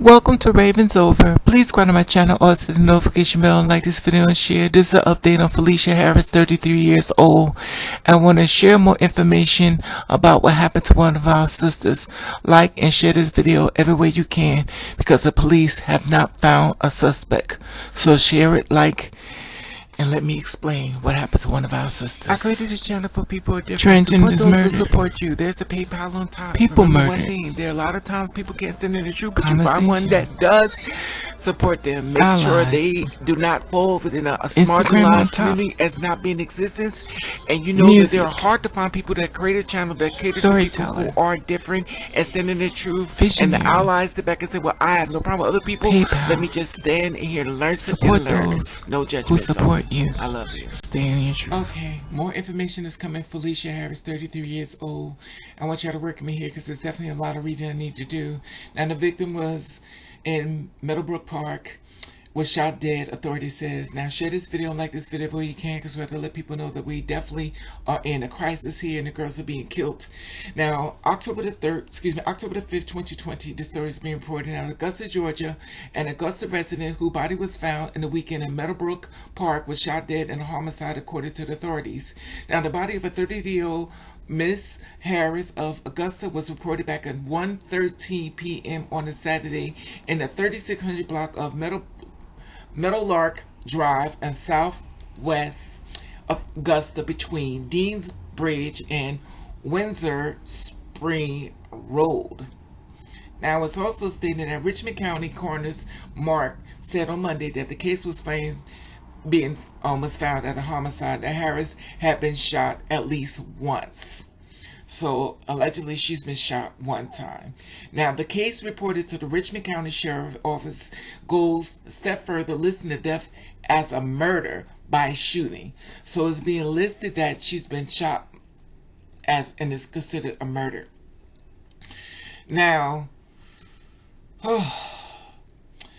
Welcome to Ravens Over. Please subscribe to my channel, also hit the notification bell, and like this video and share. This is an update on Felicia Harris, 33 years old. I want to share more information about what happened to one of our sisters. Like and share this video every way you can because the police have not found a suspect. So share it, like, and let me explain what happened to one of our sisters. I created this channel for people with different Transgenders murdered. to support you. There's a PayPal on top. People Remember murdered. one thing, there are a lot of times people can't stand in the truth, but you find one that does support them. Make sure they do not fall within a marginalized community as not being in existence. And you know that there are hard to find people that create a channel that caters to people who are different and stand in the truth. And the allies sit back and say, well, I have no problem with other people. Let me just stand in here and learn support those no judgment. Who support you. I love you. Stay in your truth. Okay, more information is coming. Felicia Harris, 33 years old. I want y'all to work with me here because there's definitely a lot of reading I need to do. Now, the victim was in Meadowbrook Park, was shot dead, authority says. Now, share this video and like this video where you can, because we have to let people know that we definitely are in a crisis here and the girls are being killed. Now, October the 5th, 2020, this story is being reported out of Augusta, Georgia. An Augusta resident whose body was found in the weekend in Meadowbrook Park was shot dead in a homicide, according to the authorities. Now, the body of a 30-year-old Miss Harris of Augusta was reported back at 1:13 p.m. on a Saturday in the 3600 block of Meadowlark Drive and southwest of Augusta between Dean's Bridge and Windsor Spring Road. Now, it's also stated that Richmond County Coroner's Mark said on Monday that the case was found at a homicide, that Harris had been shot at least once. So, allegedly, she's been shot one time. Now, the case reported to the Richmond County Sheriff's Office goes a step further, listing the death as a murder by shooting. So, it's being listed that she's been shot and is considered a murder. Now,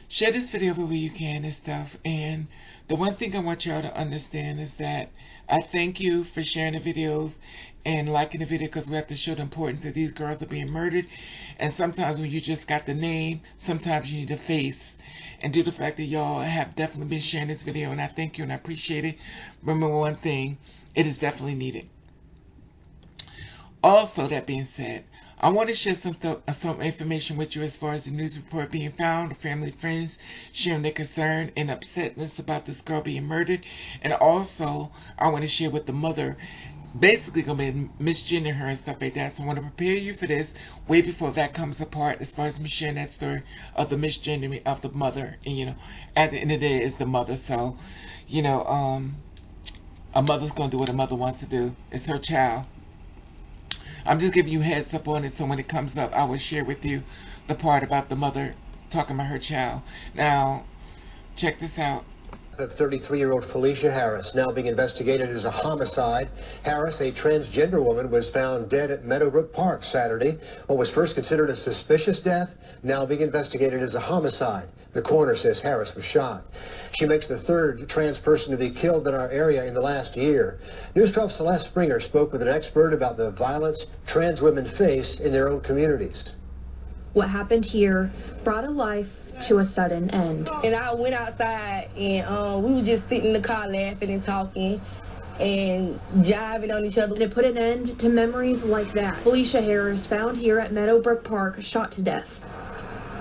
share this video wherever you can and stuff. And the one thing I want y'all to understand is that I thank you for sharing the videos and liking the video, because we have to show the importance that these girls are being murdered. And sometimes when you just got the name, sometimes you need the face. And due to the fact that y'all have definitely been sharing this video, and I thank you and I appreciate it, remember one thing, it is definitely needed. Also, that being said, I want to share some information with you as far as the news report being found, family, friends sharing their concern and upsetness about this girl being murdered. And also, I want to share with the mother, basically going to be misgendering her and stuff like that. So I want to prepare you for this way before that comes apart, as far as me sharing that story of the misgendering of the mother. And, you know, at the end of the day, it's the mother. So, you know, a mother's going to do what a mother wants to do. It's her child. I'm just giving you heads up on it, so when it comes up, I will share with you the part about the mother talking about her child. Now, check this out. Of 33-year-old Felicia Harris, now being investigated as a homicide. Harris, a transgender woman, was found dead at Meadowbrook Park Saturday. What was first considered a suspicious death, now being investigated as a homicide. The coroner says Harris was shot. She makes the third trans person to be killed in our area in the last year. News 12's Celeste Springer spoke with an expert about the violence trans women face in their own communities. What happened here brought a life to a sudden end. And I went outside and we were just sitting in the car laughing and talking and jiving on each other. And it put an end to memories like that. Felicia Harris found here at Meadowbrook Park, shot to death.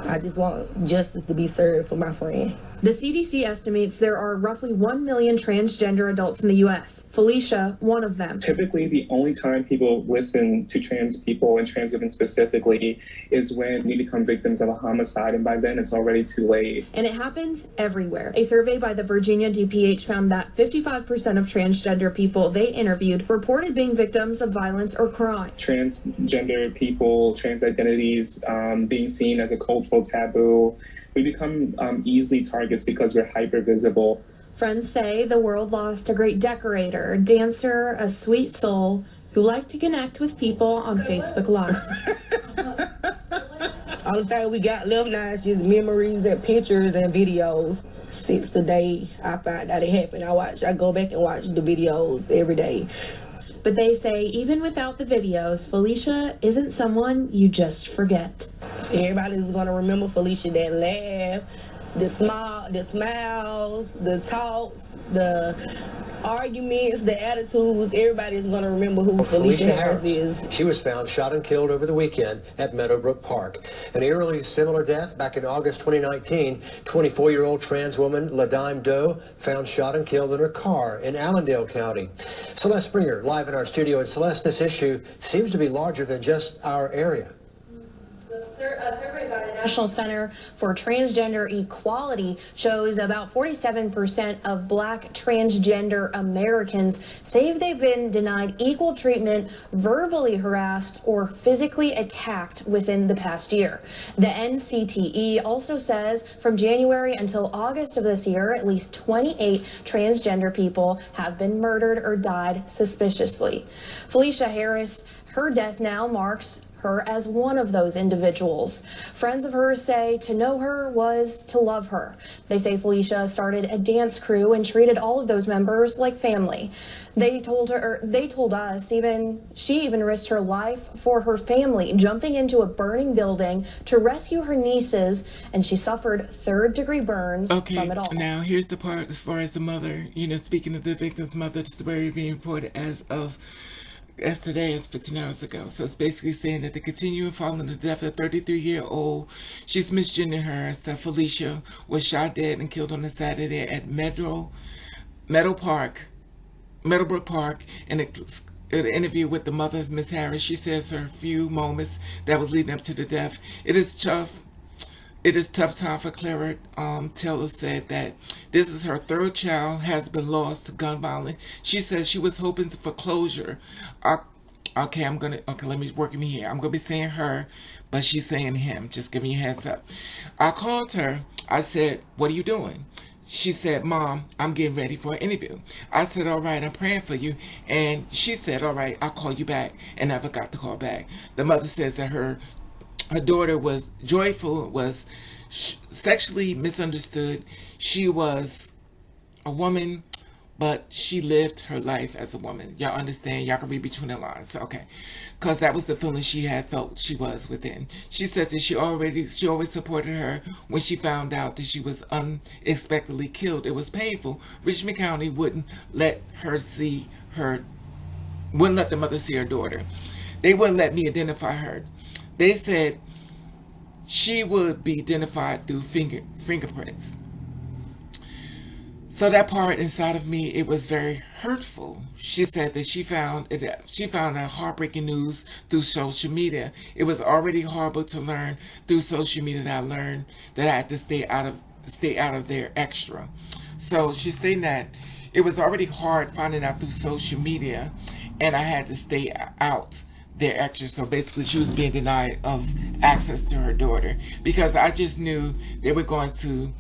I just want justice to be served for my friend. The CDC estimates there are roughly 1 million transgender adults in the U.S. Felicia, one of them. Typically, the only time people listen to trans people and trans women specifically is when we become victims of a homicide, and by then it's already too late. And it happens everywhere. A survey by the Virginia DPH found that 55% of transgender people they interviewed reported being victims of violence or crime. Transgender people, trans identities, being seen as a cultural taboo. We become easily targets because we're hyper visible. Friends say the world lost a great decorator, dancer, a sweet soul who liked to connect with people on Facebook Live. All the thing we got left now is just memories and pictures and videos. Since the day I found out it happened, I go back and watch the videos every day. But they say even without the videos, Felicia isn't someone you just forget. Everybody's gonna remember Felicia, that laugh, the smiles, the talks, the arguments, the attitudes. Everybody's gonna remember who Felicia Harris is. She was found shot and killed over the weekend at Meadowbrook Park. An eerily similar death back in August 2019. 24-year-old trans woman LaDime Doe found shot and killed in her car in Allendale County. Celeste Springer live in our studio. And Celeste, this issue seems to be larger than just our area. A survey by the National Center for Transgender Equality shows about 47% of Black transgender Americans say they've been denied equal treatment, verbally harassed, or physically attacked within the past year. The NCTE also says from January until August of this year, at least 28 transgender people have been murdered or died suspiciously. Felicia Harris, her death now marks her as one of those individuals. Friends of hers say to know her was to love her. They say Felicia started a dance crew and treated all of those members like family. They told us she even risked her life for her family, jumping into a burning building to rescue her nieces, and she suffered third-degree burns from it all. Now here's the part as far as the mother, speaking of the victim's mother, the story being reported as today is 15 hours ago. So it's basically saying that they continue following the death of 33-year-old, she's misgendering her, that Felicia was shot dead and killed on a Saturday at Meadowbrook Park. In an interview with the mother, Miss Harris, she says her few moments that was leading up to the death. It is tough time for Clara. Taylor said that this is her third child has been lost to gun violence. She says she was hoping for closure. Let me work me here. I'm gonna be saying her, but she's saying him. Just give me a heads up. I called her. I said, "What are you doing?" She said, "Mom, I'm getting ready for an interview." I said, "All right, I'm praying for you." And she said, "All right, I'll call you back," and never got the call back. The mother says that her daughter was joyful, was sexually misunderstood. She was a woman, but she lived her life as a woman. Y'all understand? Y'all can read between the lines. Okay. Because that was the feeling she had felt she was within. She said that she always supported her when she found out that she was unexpectedly killed. It was painful. Richmond County wouldn't let the mother see her daughter. They wouldn't let me identify her. They said she would be identified through fingerprints. So that part inside of me, it was very hurtful. She said that she found that heartbreaking news through social media. It was already horrible to learn through social media that I learned that I had to stay out of there extra. So she's saying that it was already hard finding out through social media, and I had to stay out their extra. So basically she was being denied of access to her daughter because I just knew they were going to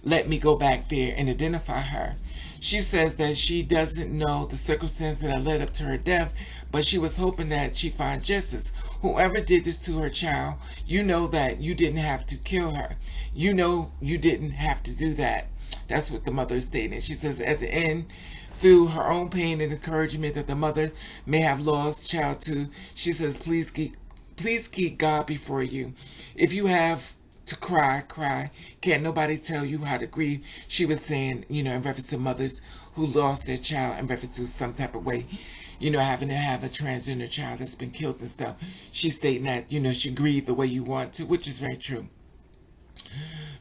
let me go back there and identify her. She says that she doesn't know the circumstances that led up to her death, but she was hoping that she'd find justice. Whoever did this to her child, you know that you didn't have to kill her. You know you didn't have to do that. That's what the mother is stating. She says at the end, through her own pain and encouragement that the mother may have lost child to, she says, please keep God before you. If you have to cry. Can't nobody tell you how to grieve. She was saying, in reference to mothers who lost their child in reference to some type of way, having to have a transgender child that's been killed and stuff. She's stating that, she grieved the way you want to, which is very true.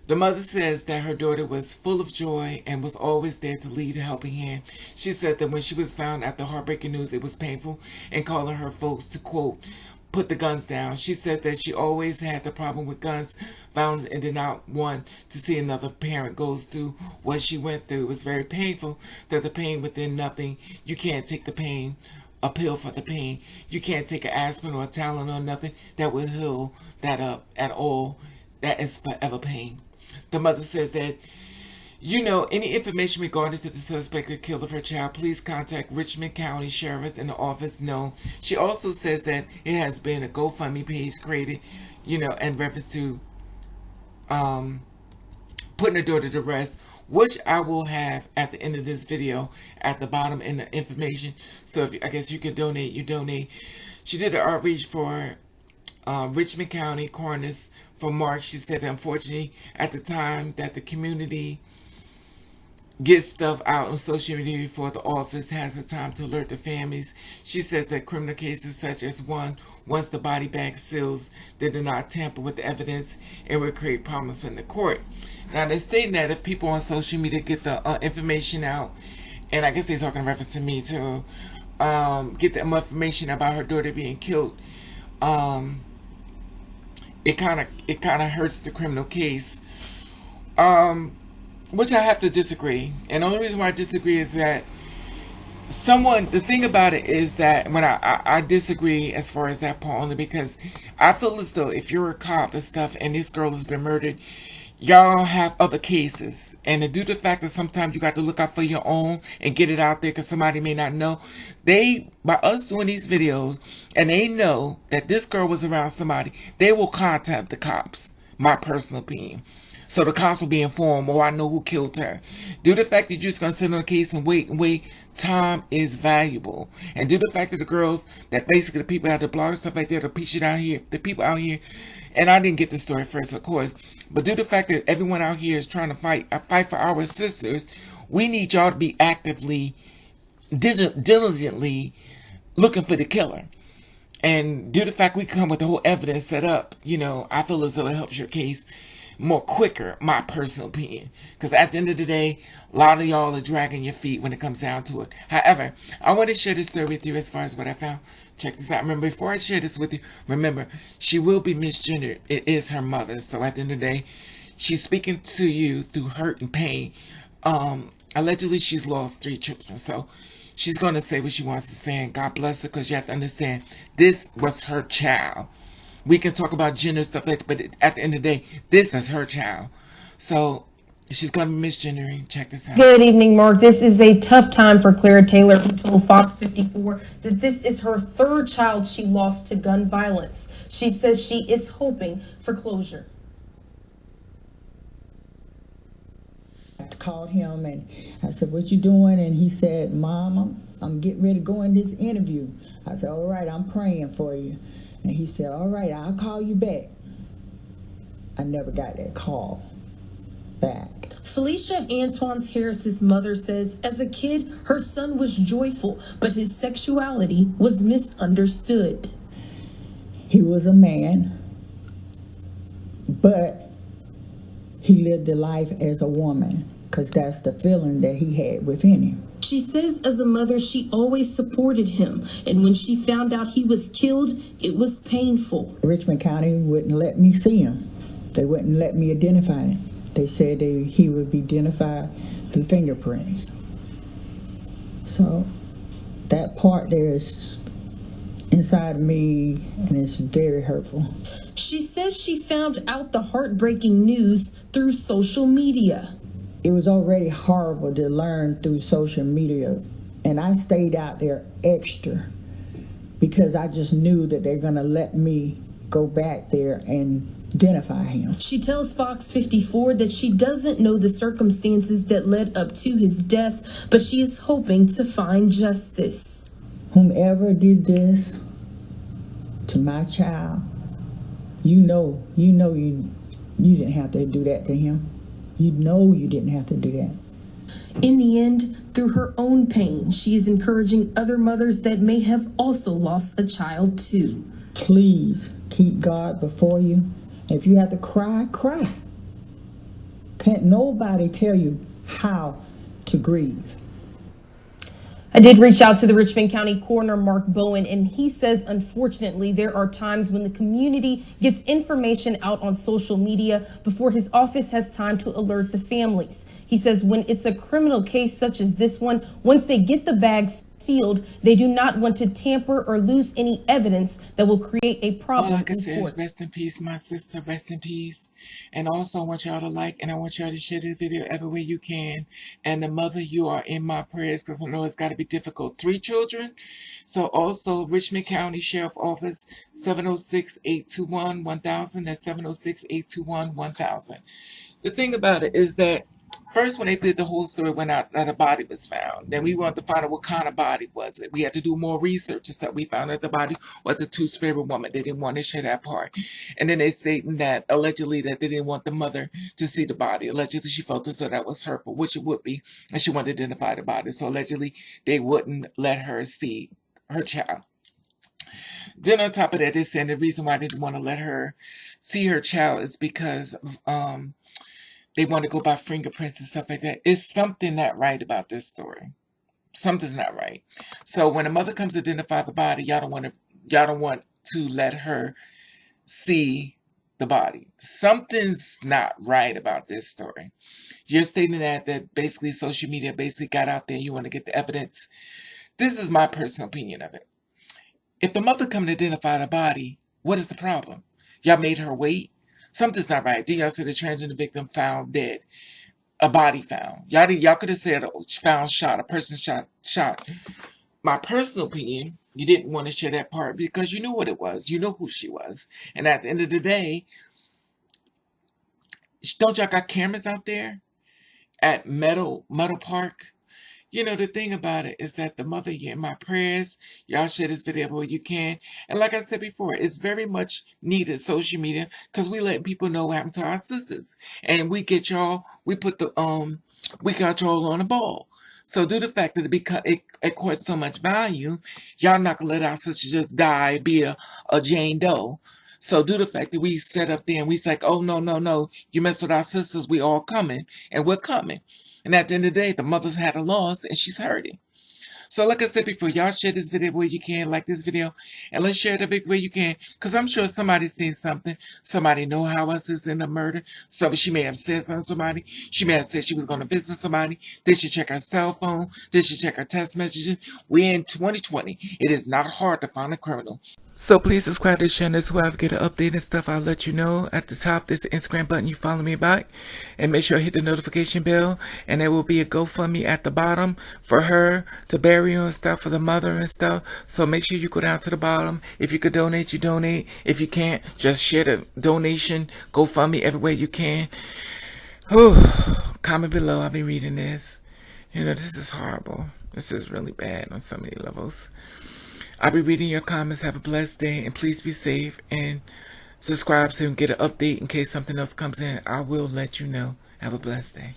The mother says that her daughter was full of joy and was always there to lead a helping hand. She said that when she was found at the heartbreaking news, it was painful, and calling her folks to, quote, put the guns down. She said that she always had the problem with guns, violence, and did not want to see another parent go through what she went through. It was very painful that the pain within nothing. You can't take the pain, a pill for the pain. You can't take an aspirin or a Tylenol or nothing that will heal that up at all. That is forever pain. The mother says that, any information regarding to the suspected killer of her child, please contact Richmond County Sheriff in the office. No. She also says that it has been a GoFundMe page created, in reference to putting her daughter to rest which I will have at the end of this video at the bottom in the information. So if I guess you can donate, you donate. She did an outreach for Richmond County coroners for March. She said that unfortunately at the time that the community gets stuff out on social media before the office has the time to alert the families. She says that criminal cases such as once the body bag seals, they do not tamper with the evidence and will create problems in the court. Now they're stating that if people on social media get the information out, and I guess they're talking in reference to me to get the information about her daughter being killed, it kind of hurts the criminal case. Which I have to disagree. And the only reason why I disagree is that the thing about it is that when I disagree as far as that part, only because I feel as though if you're a cop and stuff and this girl has been murdered, y'all have other cases. And due to the fact that sometimes you got to look out for your own and get it out there because somebody may not know, by us doing these videos and they know that this girl was around somebody, they will contact the cops. My personal opinion. So the cops will be informed, I know who killed her. Due to the fact that you're just going to sit on a case and wait, time is valuable. And due to the fact that the girls, that basically the people out the blog and stuff like that, the people out here, and I didn't get the story first, of course, but due to the fact that everyone out here is trying to fight for our sisters, we need y'all to be actively, diligently looking for the killer. And due to the fact we come with the whole evidence set up, I feel as though it helps your case more quicker, my personal opinion. Because at the end of the day, a lot of y'all are dragging your feet when it comes down to it. However, I want to share this story with you as far as what I found. Check this out. Remember, before I share this with you, remember, she will be misgendered. It is her mother. So at the end of the day, she's speaking to you through hurt and pain. Allegedly, she's lost 3 children. So she's going to say what she wants to say. And God bless her, because you have to understand, this was her child. We can talk about gender stuff like that, but at the end of the day, this is her child. So she's going to be misgendering. Check this out. Good evening, Mark. This is a tough time for Clara Taylor, who told Fox 54 that this is her 3rd child she lost to gun violence. She says she is hoping for closure. I called him and I said, "What you doing?" And he said, "Mom, I'm getting ready to go in this interview." I said, "All right, I'm praying for you." And he said, "All right, I'll call you back." I never got that call back. Felicia, Antoine Harris's mother, says as a kid, her son was joyful, but his sexuality was misunderstood. He was a man, but he lived a life as a woman, because that's the feeling that he had within him. She says as a mother, she always supported him, and when she found out he was killed, it was painful. Richmond County wouldn't let me see him. They wouldn't let me identify him. They said he would be identified through fingerprints. So that part there is inside of me, and it's very hurtful. She says she found out the heartbreaking news through social media. It was already horrible to learn through social media, and I stayed out there extra because I just knew that they're going to let me go back there and identify him. She tells Fox 54 that she doesn't know the circumstances that led up to his death, but she is hoping to find justice. Whomever did this to my child, you didn't have to do that to him. You know you didn't have to do that. In the end, through her own pain, she is encouraging other mothers that may have also lost a child too. Please keep God before you. If you have to cry, cry. Can't nobody tell you how to grieve. I did reach out to the Richmond County Coroner, Mark Bowen, and he says, unfortunately, there are times when the community gets information out on social media before his office has time to alert the families. He says when it's a criminal case such as this one, once they get the bags sealed, they do not want to tamper or lose any evidence that will create a problem. All I can say is rest in peace, my sister, rest in peace. And also I want y'all to like, and I want y'all to share this video every way you can. And the mother, you are in my prayers, because I know it's got to be difficult. 3 children. So also Richmond County Sheriff Office, 706-821-1000. That's 706-821-1000. The thing about it is that First, when they did the whole story, went out that a body was found. Then we wanted to find out what kind of body was it. We had to do more research and stuff. We found that the body was a two-spirit woman. They didn't want to share that part. And then they stating that allegedly that they didn't want the mother to see the body. Allegedly, she felt as though that was hurtful, which it would be, and she wanted to identify the body. So allegedly, they wouldn't let her see her child. Then on top of that, they said the reason why they didn't want to let her see her child is because they want to go by fingerprints and stuff like that. It's something not right about this story. Something's not right. So when a mother comes to identify the body, y'all don't want to let her see the body. Something's not right about this story. You're stating that basically social media basically got out there. You want to get the evidence. This is my personal opinion of it. If the mother come to identify the body, what is the problem? Y'all made her wait. Something's not right. Then y'all said the transgender victim found dead. A body found. Y'all could have said found shot. A person shot. My personal opinion, you didn't want to share that part because you knew what it was. You know who she was. And at the end of the day, don't y'all got cameras out there at Meadow Park? You know, the thing about it is that the mother, you're in my prayers. Y'all share this video where you can. And like I said before, it's very much needed, social media, because we let people know what happened to our sisters. And we got y'all on the ball. So due to the fact that it costs so much value, y'all not gonna let our sisters just die, be a Jane Doe. So due to the fact that we set up there and we say, oh, no, you mess with our sisters, we all coming, and we're coming. And at the end of the day, the mother's had a loss and she's hurting. So like I said before, y'all share this video where you can, like this video, and let's share it every way you can, because I'm sure somebody's seen something. Somebody know how us is in a murder. So she may have said something to somebody. She may have said she was going to visit somebody. They should check her cell phone. They should check her text messages. We're in 2020. It is not hard to find a criminal. So please subscribe to this channel so I get an update and stuff. I'll let you know. At the top, there's the Instagram button. You follow me back. And make sure I hit the notification bell. And there will be a GoFundMe at the bottom for her to bury and stuff, for the mother and stuff. So make sure you go down to the bottom. If you could donate, you donate. If you can't, just share the donation. GoFundMe everywhere you can. Whew. Comment below. I'll be reading this. You know, this is horrible. This is really bad on so many levels. I'll be reading your comments. Have a blessed day, and please be safe, and subscribe so you can get an update in case something else comes in. I will let you know. Have a blessed day.